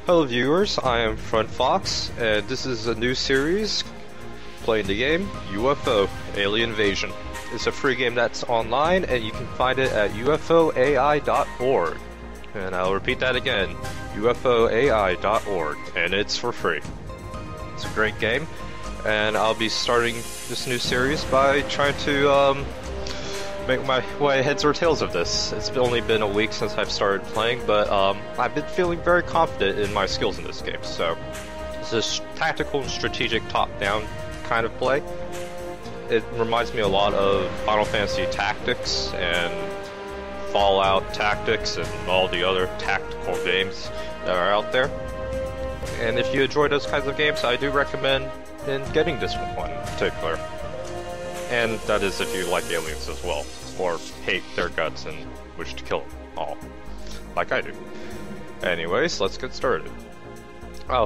Hello viewers, I am Front Fox, and this is a new series playing the game UFO Alien Invasion. It's a free game that's online, and you can find it at ufoai.org. And I'll repeat that again, ufoai.org, and it's for free. It's a great game, and I'll be starting this new series by trying to make my way heads or tails of this. It's only been a week since I've started playing, but I've been feeling very confident in my skills in this game. So it's a tactical and strategic top-down kind of play. It reminds me a lot of Final Fantasy Tactics and Fallout Tactics and all the other tactical games that are out there. And if you enjoy those kinds of games, I do recommend getting this one in particular. And that is if you like aliens as well, or hate their guts and wish to kill them all, like I do. Anyways, let's get started.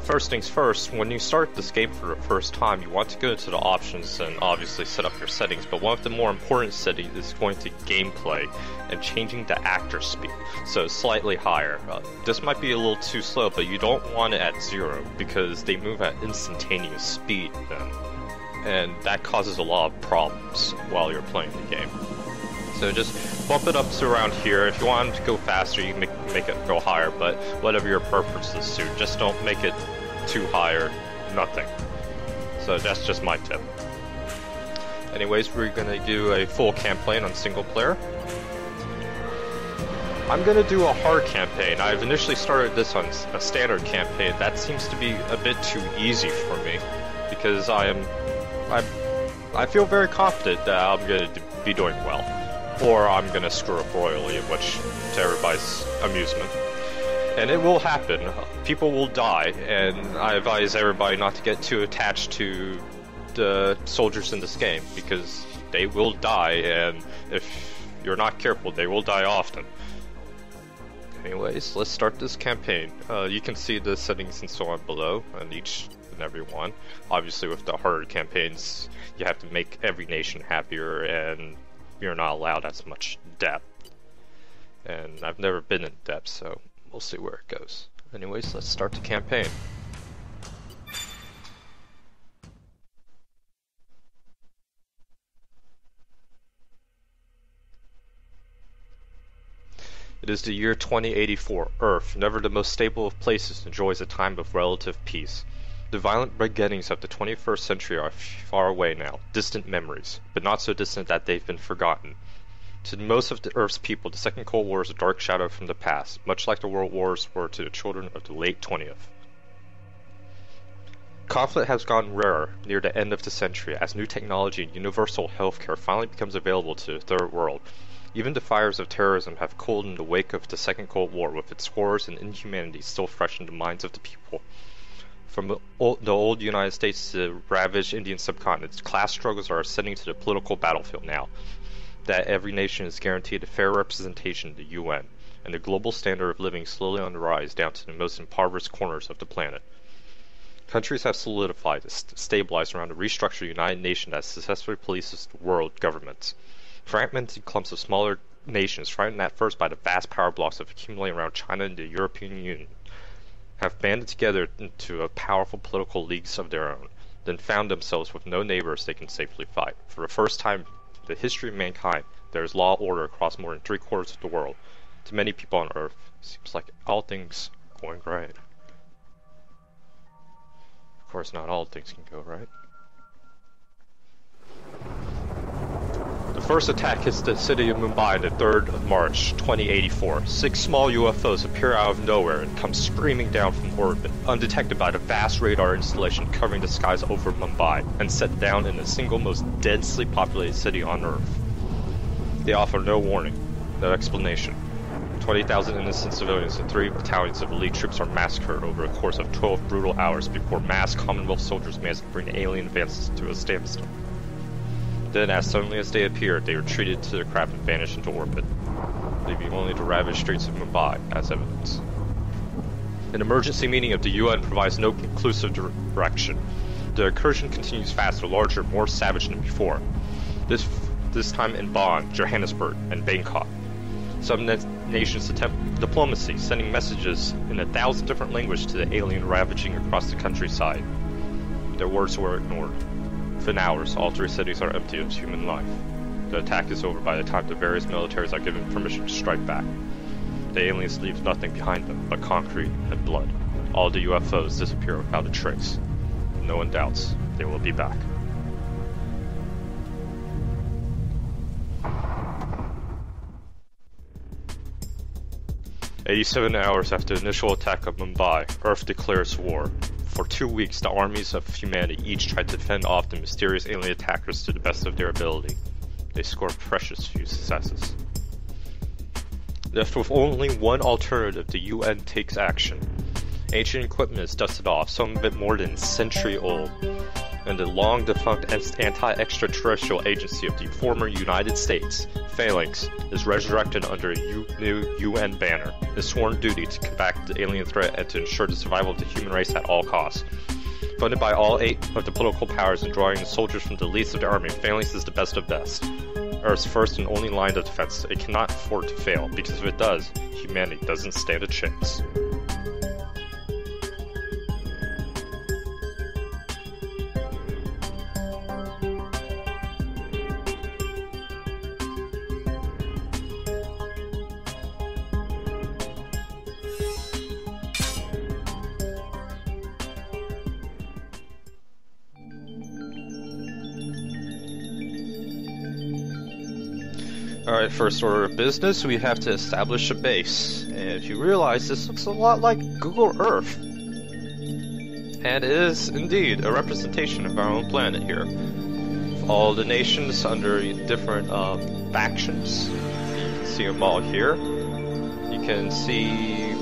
First things first, when you start this game for the first time, you want to go into the options and obviously set up your settings, but one of the more important settings is going to gameplay and changing the actor speed, so slightly higher. This might be a little too slow, but you don't want it at 0, because they move at instantaneous speed then. And that causes a lot of problems while you're playing the game. So just bump it up to around here. If you want it to go faster, you can make it go higher, but whatever your preferences suit. Just don't make it too high or nothing. So that's just my tip. Anyways, we're gonna do a full campaign on single player. I'm gonna do a hard campaign. I've initially started this on a standard campaign. That seems to be a bit too easy for me, because I feel very confident that I'm going to be doing well, or I'm going to screw up royally, which to everybody's amusement. And it will happen. People will die, and I advise everybody not to get too attached to the soldiers in this game, because they will die, and if you're not careful, they will die often. Anyways, let's start this campaign. You can see the settings and so on below, and each and every one. Obviously with the harder campaigns, you have to make every nation happier, and you're not allowed as much depth. And I've never been in depth, so we'll see where it goes. Anyways, let's start the campaign. It is the year 2084. Earth, never the most stable of places, enjoys a time of relative peace. The violent beginnings of the 21st century are far away now, distant memories, but not so distant that they've been forgotten. To most of the Earth's people, the Second Cold War is a dark shadow from the past, much like the World Wars were to the children of the late 20th. Conflict has gotten rarer near the end of the century as new technology and universal healthcare finally becomes available to the Third World. Even the fires of terrorism have cooled in the wake of the Second Cold War, with its horrors and inhumanity still fresh in the minds of the people. From the old United States to the ravaged Indian subcontinent, class struggles are ascending to the political battlefield now that every nation is guaranteed a fair representation in the UN, and the global standard of living slowly on the rise down to the most impoverished corners of the planet. Countries have solidified, stabilized around a restructured United Nations that successfully polices the world governments. Fragmented clumps of smaller nations, frightened at first by the vast power blocks of accumulating around China and the European Union, have banded together into a powerful political leagues of their own, then found themselves with no neighbors they can safely fight. For the first time in the history of mankind, there is law and order across more than 3/4 of the world. To many people on Earth, it seems like all things are going right. Of course, not all things can go right. The first attack hits the city of Mumbai on the 3rd of March, 2084. 6 small UFOs appear out of nowhere and come screaming down from orbit, undetected by the vast radar installation covering the skies over Mumbai, and set down in the single most densely populated city on Earth. They offer no warning, no explanation. 20,000 innocent civilians and 3 battalions of elite troops are massacred over a course of 12 brutal hours before mass Commonwealth soldiers manage to bring the alien advances to a standstill. Then, as suddenly as they appeared, they retreated to their craft and vanished into orbit, leaving only the ravaged streets of Mumbai as evidence. An emergency meeting of the UN provides no conclusive direction. The incursion continues faster, larger, more savage than before. This time in Bonn, Johannesburg, and Bangkok. Some nations attempt diplomacy, sending messages in 1,000 different languages to the alien ravaging across the countryside. Their words were ignored. Within hours, all 3 cities are empty of human life. The attack is over by the time the various militaries are given permission to strike back. The aliens leave nothing behind them but concrete and blood. All the UFOs disappear without a trace. No one doubts they will be back. "87 hours after the initial attack of Mumbai, Earth declares war. For 2 weeks, the armies of humanity each tried to fend off the mysterious alien attackers to the best of their ability. They scored precious few successes. Left with only one alternative, the UN takes action. Ancient equipment is dusted off, some of it more than a century old, and the long-defunct anti-extraterrestrial agency of the former United States, Phalanx, is resurrected under a new UN banner, its sworn duty to combat the alien threat and to ensure the survival of the human race at all costs. Funded by all 8 of the political powers and drawing soldiers from the least of the army, Phalanx is the best of best. Earth's first and only line of defense. It cannot afford to fail, because if it does, humanity doesn't stand a chance." Alright, first order of business, we have to establish a base. And if you realize, this looks a lot like Google Earth. And it is, indeed, a representation of our own planet here. All the nations under different factions. You can see them all here. You can see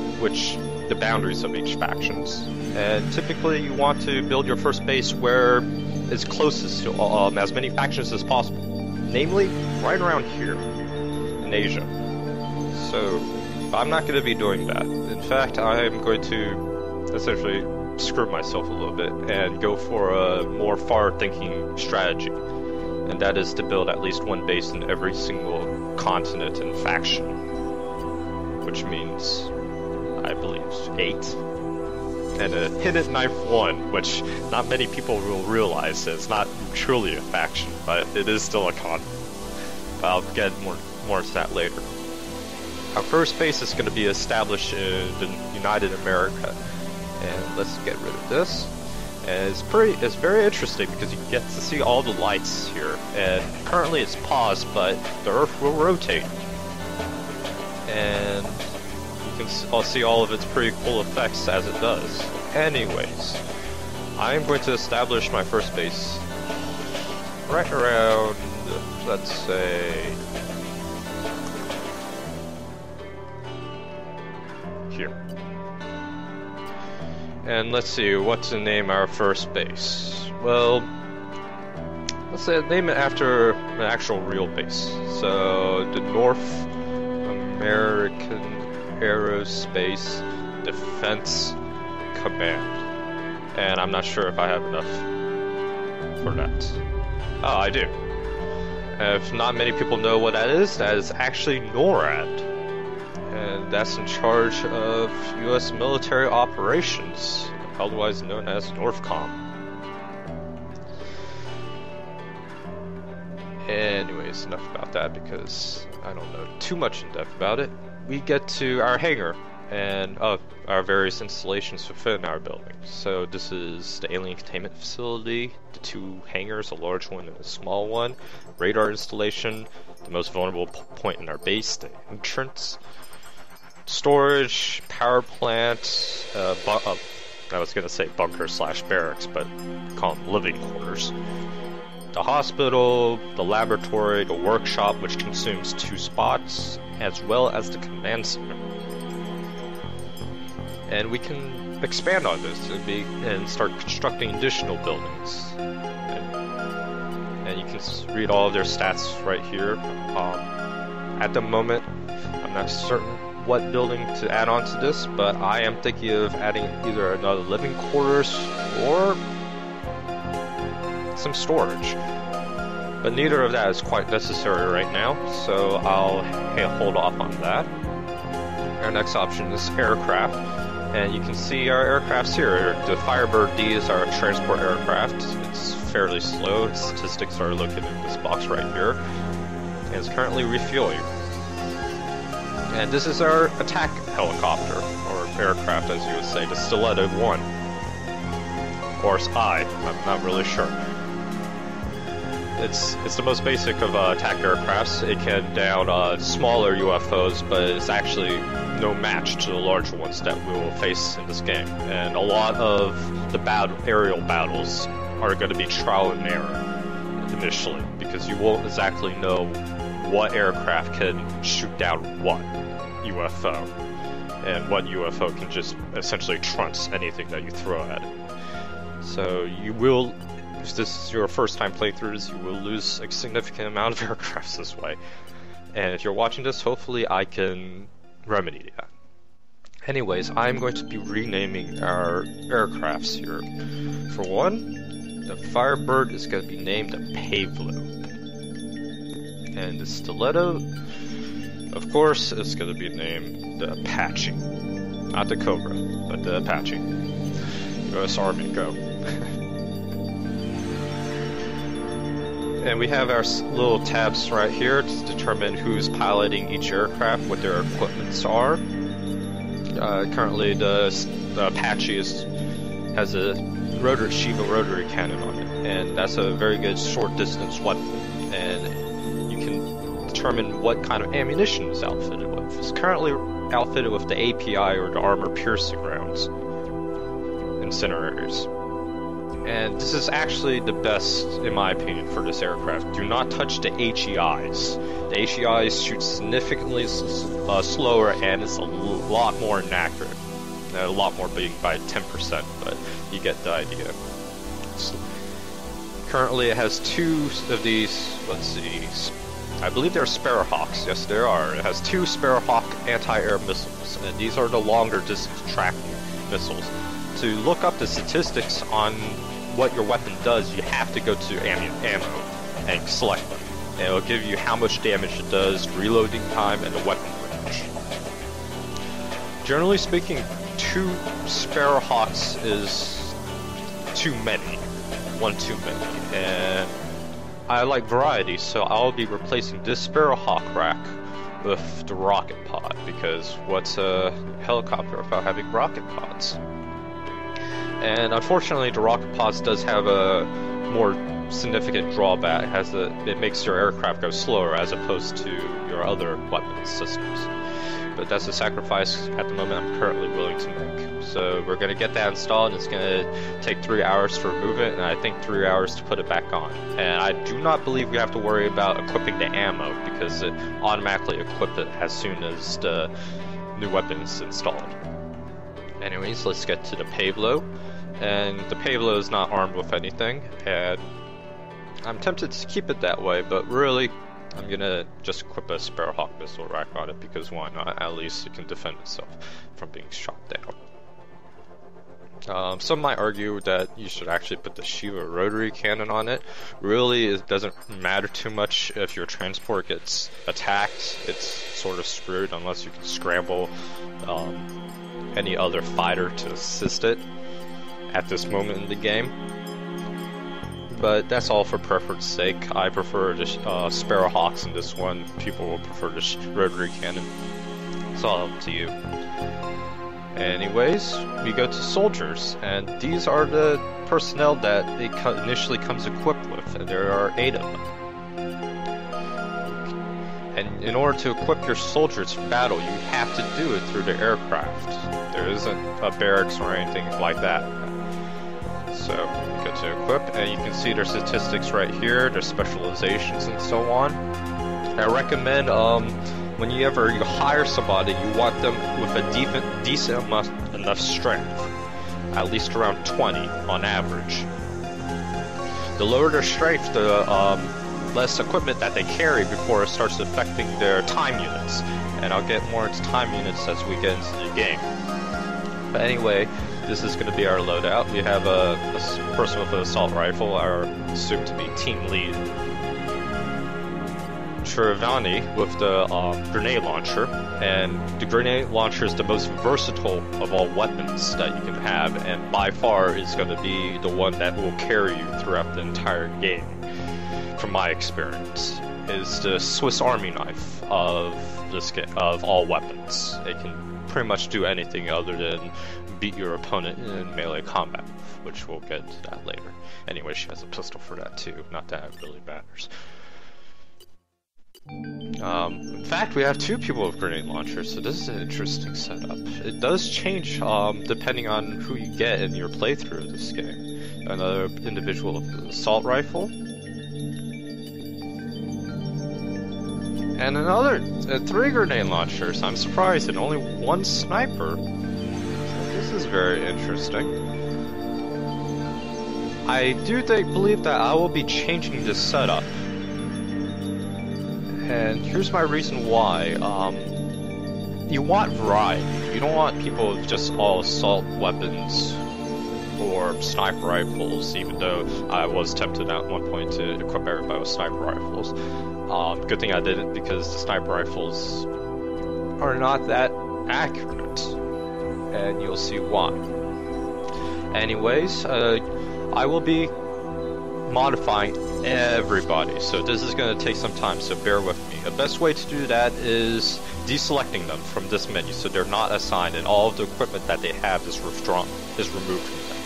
the boundaries of each factions. And typically you want to build your first base where it's closest to as many factions as possible. Namely, right around here, in Asia. So, I'm not going to be doing that. In fact, I am going to essentially screw myself a little bit and go for a more far-thinking strategy. And that is to build at least one base in every single continent and faction. Which means, I believe, 8. And a hidden 9th one, which not many people will realize it's not truly a faction, but it is still a con. I'll get more to that later. Our first base is going to be established in the United America, and let's get rid of this. And it's very interesting because you get to see all the lights here, and currently it's paused, but the Earth will rotate, and you can see all of its pretty cool effects as it does. Anyways, I am going to establish my first base right around, let's say, here. And let's see, what to name our first base? Well, let's say name it after an actual real base. So, the North American Aerospace Defense Command. And I'm not sure if I have enough for that. Oh, I do. If not many people know what that is actually NORAD. And that's in charge of US military operations, otherwise known as NORTHCOM. Anyways, enough about that because I don't know too much in depth about it. We get to our hangar and our various installations within our building. So this is the alien containment facility, the 2 hangars, a large one and a small one, radar installation, the most vulnerable point in our base, the entrance, storage, power plant, I was going to say bunker / barracks, but call them living quarters. The hospital, the laboratory, the workshop, which consumes 2 spots, as well as the command center. And we can expand on this and start constructing additional buildings. And you can read all of their stats right here. At the moment, I'm not certain what building to add on to this, but I am thinking of adding either another living quarters or some storage. But neither of that is quite necessary right now, so I'll hold off on that. Our next option is aircraft, and you can see our aircrafts here. The Firebird D is our transport aircraft. It's fairly slow. Its statistics are located in this box right here, and it's currently refueling. And this is our attack helicopter, or aircraft as you would say, the Stiletto 1. Or I'm not really sure. It's the most basic of attack aircrafts. It can down smaller UFOs, but it's actually no match to the larger ones that we will face in this game. And a lot of the aerial battles are going to be trial and error initially, because you won't exactly know what aircraft can shoot down what UFO, and what UFO can just essentially trounce anything that you throw at it. So you will, if this is your first time playing through this, you will lose a significant amount of aircrafts this way. And if you're watching this, hopefully I can remedy that. Anyways, I'm going to be renaming our aircrafts here. For one, the Firebird is going to be named the Pavlo. And the Stiletto, of course, is going to be named the Apache. Not the Cobra, but the Apache. US Army, go. And we have our little tabs right here to determine who's piloting each aircraft, what their equipments are. Currently, the Apache has a Shiva rotary cannon on it, and that's a very good short distance weapon. And you can determine what kind of ammunition it's outfitted with. It's currently outfitted with the API, or the armor piercing rounds, incinerators. And this is actually the best, in my opinion, for this aircraft. Do not touch the HEIs. The HEIs shoot significantly slower, and it's a lot more inaccurate. A lot more being by 10%, but you get the idea. Currently it has two of these, let's see, I believe they're Sparrowhawks. Yes, there are. It has two Sparrowhawk anti-air missiles, and these are the longer distance tracking missiles. To look up the statistics on what your weapon does, you have to go to ammo and select them. And it'll give you how much damage it does, reloading time, and the weapon range. Generally speaking, 2 Sparrowhawks is too many. One too many. And I like variety, so I'll be replacing this Sparrowhawk rack with the rocket pod, because what's a helicopter without having rocket pods? And unfortunately, the rocket pods does have a more significant drawback. It makes your aircraft go slower as opposed to your other weapon systems. But that's a sacrifice at the moment I'm currently willing to make. So we're going to get that installed, and it's going to take 3 hours to remove it, and I think 3 hours to put it back on. And I do not believe we have to worry about equipping the ammo, because it automatically equips it as soon as the new weapon is installed. Anyways, let's get to the Pavlo. And the Pavlo is not armed with anything, and I'm tempted to keep it that way, but really, I'm gonna just equip a Sparrowhawk missile rack on it, because why not? At least it can defend itself from being shot down. Some might argue that you should actually put the Shiva rotary cannon on it. Really, it doesn't matter too much if your transport gets attacked. It's sort of screwed unless you can scramble any other fighter to assist it at this moment in the game. But that's all for preference sake. I prefer the Sparrowhawks in this one. People will prefer the rotary cannon. It's all up to you. Anyways, we go to soldiers, and these are the personnel that it initially comes equipped with, and there are 8 of them. And in order to equip your soldiers for battle, you have to do it through the aircraft. There isn't a barracks or anything like that. So, go to equip, and you can see their statistics right here, their specializations and so on. I recommend, whenever you hire somebody, you want them with a decent enough strength. At least around 20 on average. The lower their strength, the less equipment that they carry before it starts affecting their time units. And I'll get more into time units as we get into the game. But anyway, this is going to be our loadout. We have a person with an assault rifle, our soon-to-be team lead, Trivani with the grenade launcher, and the grenade launcher is the most versatile of all weapons that you can have, and by far is going to be the one that will carry you throughout the entire game, from my experience. Is the Swiss Army knife of this game, of all weapons. It can pretty much do anything other than beat your opponent in melee combat, which we'll get to that later. Anyway, she has a pistol for that too, not that it really matters. In fact, we have 2 people with grenade launchers, so this is an interesting setup. It does change depending on who you get in your playthrough of this game. Another individual with an assault rifle, and another 3 grenade launchers. I'm surprised, and only 1 sniper. So this is very interesting. I do believe that I will be changing this setup. And here's my reason why. You want variety. You don't want people with just all assault weapons or sniper rifles, even though I was tempted at one point to equip everybody with sniper rifles. Good thing I didn't, because the sniper rifles are not that accurate, and you'll see why. Anyways, I will be modifying everybody, so this is going to take some time, so bear with me. The best way to do that is deselecting them from this menu, so they're not assigned, and all of the equipment that they have is removed from them.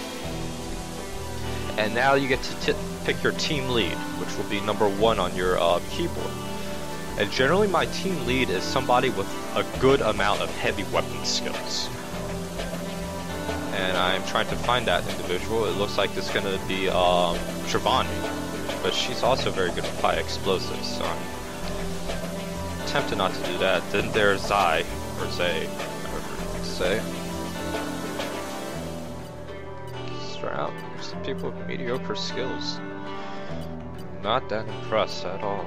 And now you get to pick your team lead, which will be number 1 on your keyboard. And generally my team lead is somebody with a good amount of heavy weapon skills. And I'm trying to find that individual. It looks like it's going to be Trivani, but she's also very good with high explosives, so I'm tempted not to do that. Then there's Zai, or Zay, whatever you say. Start out. There's some people with mediocre skills. Not that impressed at all.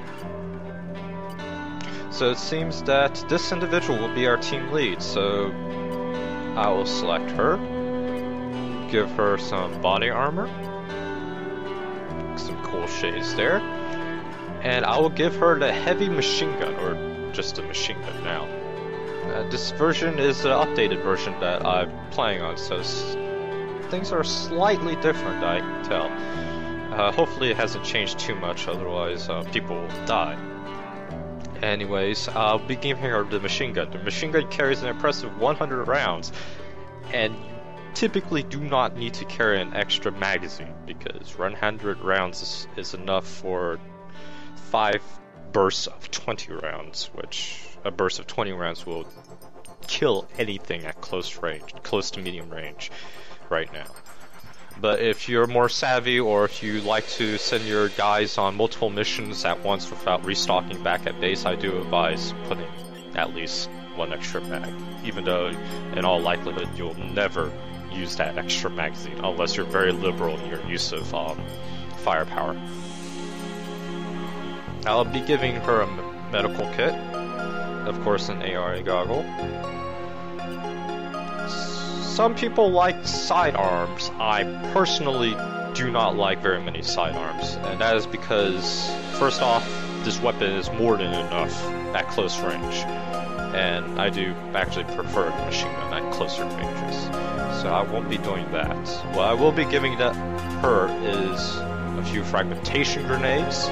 So it seems that this individual will be our team lead, so I will select her, give her some body armor, some cool shades there, and I will give her the heavy machine gun, or just a machine gun now. This version is the updated version that I'm playing on, so things are slightly different, I can tell. Hopefully it hasn't changed too much, otherwise people will die. Anyways, I'll be giving her the machine gun. The machine gun carries an impressive 100 rounds, and you typically do not need to carry an extra magazine, because 100 rounds is enough for 5 bursts of 20 rounds, which a burst of 20 rounds will kill anything at close range, close to medium range right now. But if you're more savvy, or if you like to send your guys on multiple missions at once without restocking back at base, I do advise putting at least 1 extra mag, even though in all likelihood you'll never use that extra magazine unless you're very liberal in your use of firepower. I'll be giving her a medical kit, of course an ARA goggle. Some people like sidearms. I personally do not like very many sidearms, and that is because, first off, this weapon is more than enough at close range, and I do actually prefer the machine gun at closer ranges, so I won't be doing that. What I will be giving her is a few fragmentation grenades,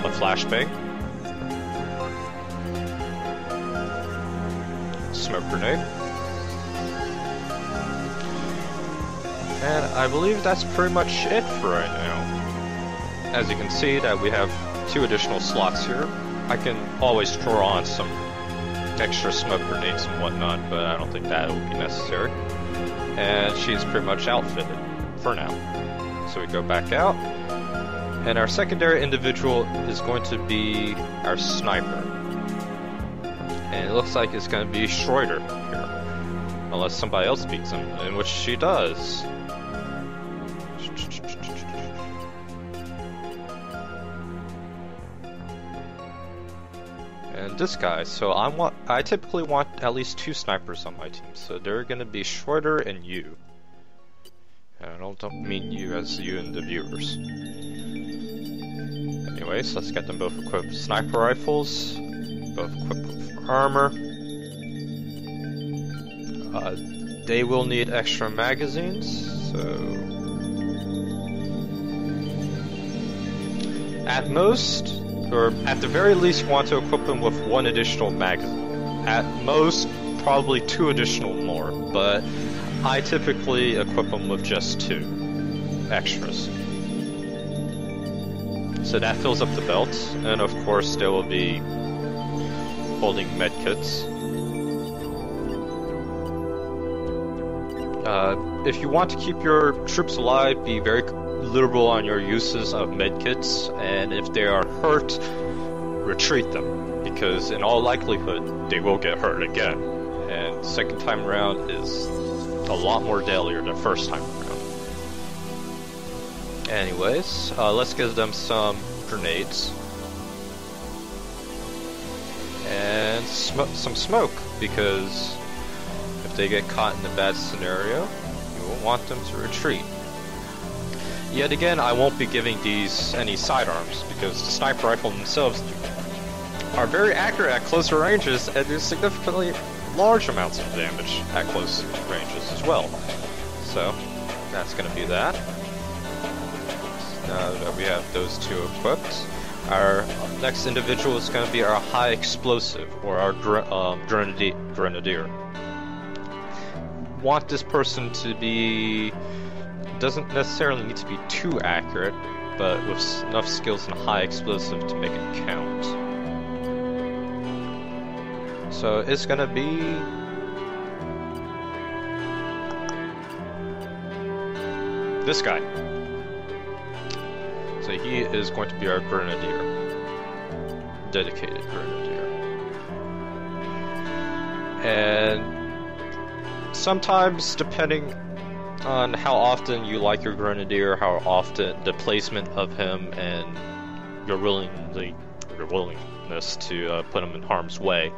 a flashbang, smoke grenade, and I believe that's pretty much it for right now. As you can see that we have 2 additional slots here. I can always throw on some extra smoke grenades and whatnot, but I don't think that will be necessary. And she's pretty much outfitted for now. So we go back out, and our secondary individual is going to be our sniper. And it looks like it's going to be Schroeder here, unless somebody else beats him, in which she does. And this guy, so I typically want at least 2 snipers on my team, so they're gonna be Schroeder and you. And I don't mean you as you and the viewers. Anyways, let's get them both equipped with sniper rifles, both equipped with armor. They will need extra magazines, so at most, or at the very least, you want to equip them with 1 additional magazine. At most, probably 2 additional more, but I typically equip them with just 2 extras. So that fills up the belt, and of course they will be holding medkits. If you want to keep your troops alive, be very liberal on your uses of medkits, and if they are hurt, retreat them, because in all likelihood they will get hurt again, and second time around is a lot more deadlier than first time around. Anyways, let's give them some grenades and some smoke, because if they get caught in a bad scenario, you will want them to retreat. Yet again, I won't be giving these any sidearms, because the sniper rifle themselves are very accurate at closer ranges and do significantly large amounts of damage at close ranges as well. So, that's going to be that. Now that we have those 2 equipped, our next individual is going to be our high explosive, or our grenadier. Want this person to be, doesn't necessarily need to be too accurate, but with enough skills and high explosive to make it count. So it's gonna be this guy. So he is going to be our grenadier, dedicated grenadier. And sometimes, depending on how often you like your grenadier, how often the placement of him, and your willingness to put him in harm's way,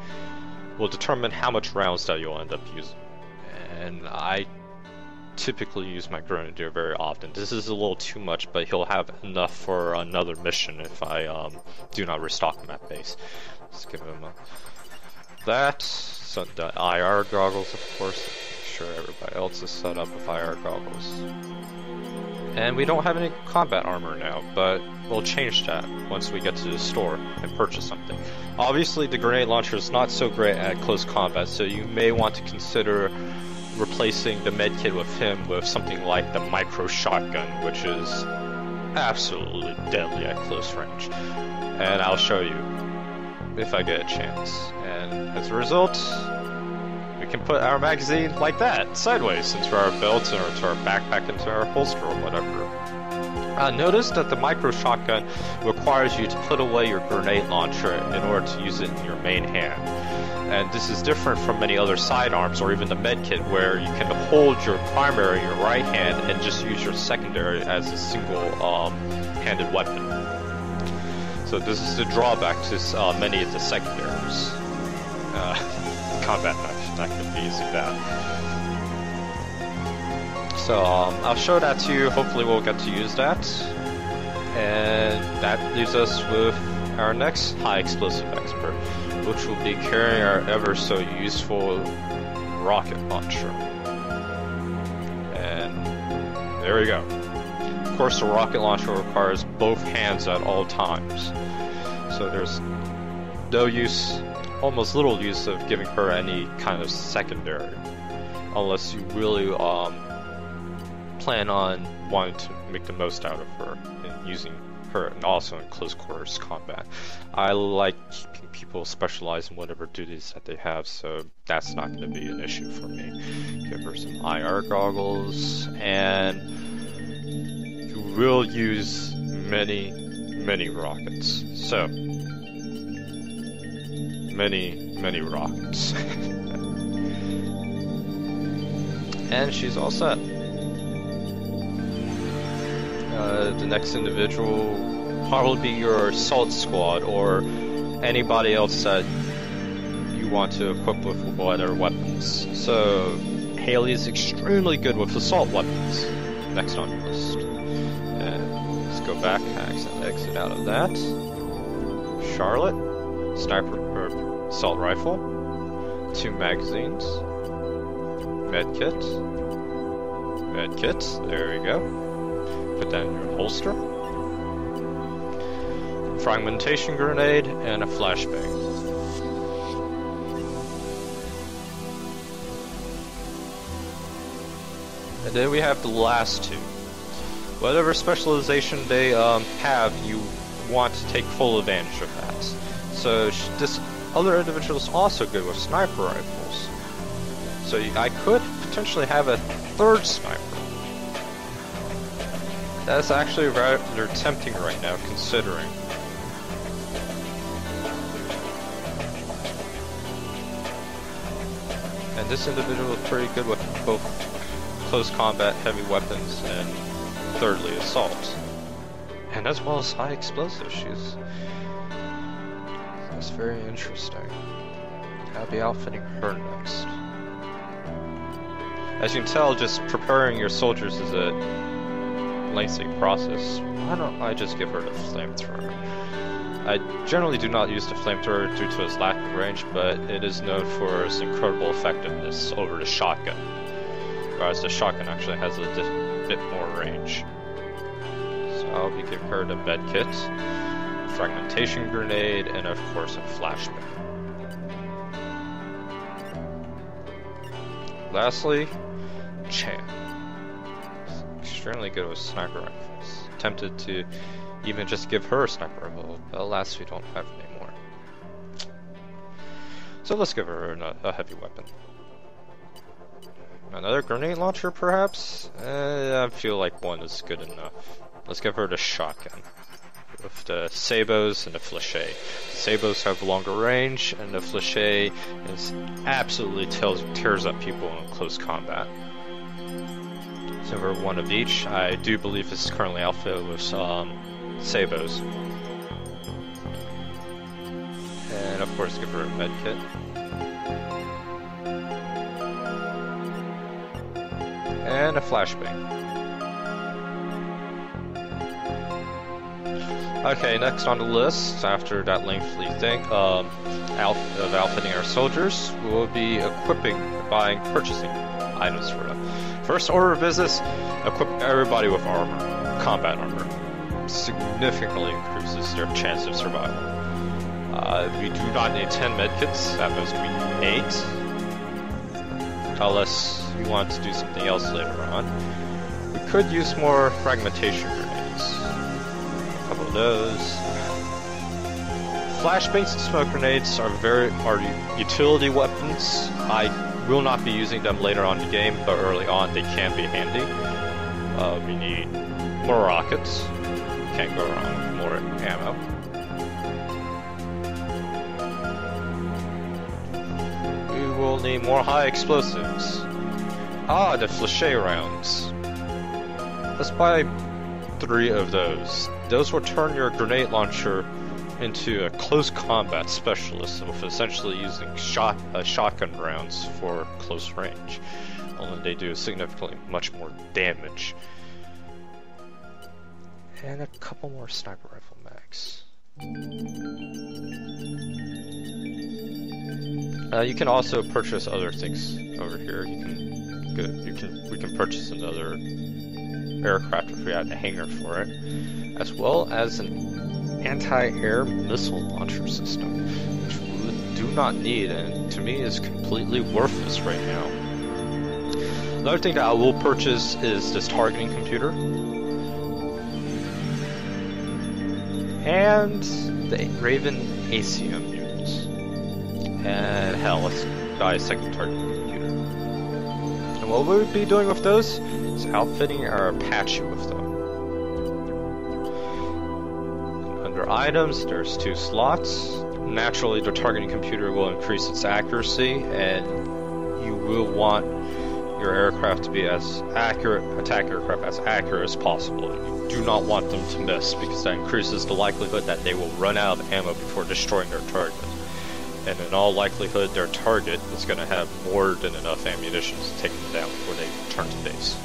will determine how much rounds that you'll end up using. And I typically use my grenadier very often. This is a little too much, but he'll have enough for another mission if I do not restock him at base. Let's give him that. So the IR goggles, of course. Make sure everybody else is set up with IR goggles. And we don't have any combat armor now, but we'll change that once we get to the store and purchase something. Obviously, the grenade launcher is not so great at close combat, so you may want to consider replacing the medkit with him with something like the micro shotgun, which is absolutely deadly at close range. And I'll show you if I get a chance. And as a result, we can put our magazine like that, sideways, into our belt or into our backpack, into our holster or whatever. Notice that the micro shotgun requires you to put away your grenade launcher in order to use it in your main hand. And this is different from many other sidearms or even the medkit, where you can hold your primary, your right hand, and just use your secondary as a single-handed weapon. So this is the drawback to many of the secondaries. Combat not going to be using that. So I'll show that to you. Hopefully we'll get to use that. And that leaves us with our next high explosive expert, which will be carrying our ever so useful rocket launcher. And there we go. Of course, the rocket launcher requires both hands at all times. So there's no use, almost little use of giving her any kind of secondary, unless you really plan on wanting to make the most out of her and using her, and also in close quarters combat. I like keeping people specialized in whatever duties that they have, so that's not going to be an issue for me. Give her some IR goggles, and you will use many rockets. So, many rockets. And she's all set. The next individual will probably be your assault squad, or anybody else that you want to equip with whatever weapons. So Haley is extremely good with assault weapons. Next on your list. And it's go back, exit out of that. Charlotte, sniper or assault rifle, 2 magazines, medkit, there we go. Put that in your holster. Fragmentation grenade and a flashbang. And then we have the last 2. Whatever specialization they have, you want to take full advantage of that. So this other individual is also good with sniper rifles. So I could potentially have a 3rd sniper. That's actually rather tempting right now, considering. And this individual is pretty good with both close combat, heavy weapons, and thirdly, assault. And as well as high explosive issues. That's very interesting. I'll be outfitting her next. As you can tell, just preparing your soldiers is a lengthy process. Why don't I just give her the flamethrower? I generally do not use the flamethrower due to its lack of range, but it is known for its incredible effectiveness over the shotgun. Whereas the shotgun actually has a bit more range. So I'll be giving her the med kit, fragmentation grenade, and of course a flashbang. Lastly, Chan. Extremely good with sniper rifles. Tempted to even just give her a sniper rifle, but alas we don't have any more. So let's give her a heavy weapon. Another grenade launcher, perhaps? I feel like 1 is good enough. Let's give her the shotgun. With the sabos and the flechet. The sabos have longer range, and the flechet is absolutely tears up people in close combat. So for 1 of each, I do believe this is currently outfitted with sabos. And of course give her a med kit. And a flashbang. Okay, next on the list, after that lengthy thing of outfitting our soldiers, we will be equipping, buying, purchasing items for them. First order of business, equip everybody with armor, combat armor. Significantly increases their chance of survival. We do not need 10 medkits, at most we need 8. Unless you want to do something else later on. We could use more fragmentation grenades. A couple of those. Flashbangs and smoke grenades are utility weapons. I will not be using them later on in the game, but early on they can be handy. We need more rockets. Can't go wrong with more ammo. We will need more high explosives. Ah, the flechet rounds. Let's buy 3 of those. Those will turn your grenade launcher into a close combat specialist, with essentially using shotgun rounds for close range. Only they do significantly much more damage. And a couple more sniper rifle mags. You can also purchase other things over here. We can purchase another aircraft if we had a hangar for it, as well as an anti-air missile launcher system, which we do not need, and to me is completely worthless right now. Another thing that I will purchase is this targeting computer, and the Raven ACM unit. And hell, let's buy a second targeting computer. And what we'll be doing with those is outfitting our Apache with them. Under items, there's 2 slots. Naturally, the targeting computer will increase its accuracy, and you will want your aircraft to be as accurate, attack aircraft as accurate as possible. You do not want them to miss, because that increases the likelihood that they will run out of ammo before destroying their target. And in all likelihood, their target is going to have more than enough ammunition to take them down before they turn to base.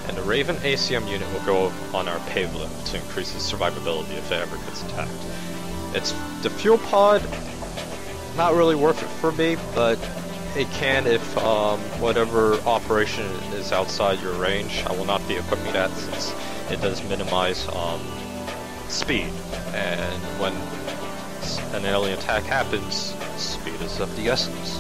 And the Raven ACM unit will go on our payload to increase its survivability if it ever gets attacked. It's the fuel pod, not really worth it for me, but it can if whatever operation is outside your range. I will not be equipping that since it does minimize speed, and when an alien attack happens, speed is of the essence.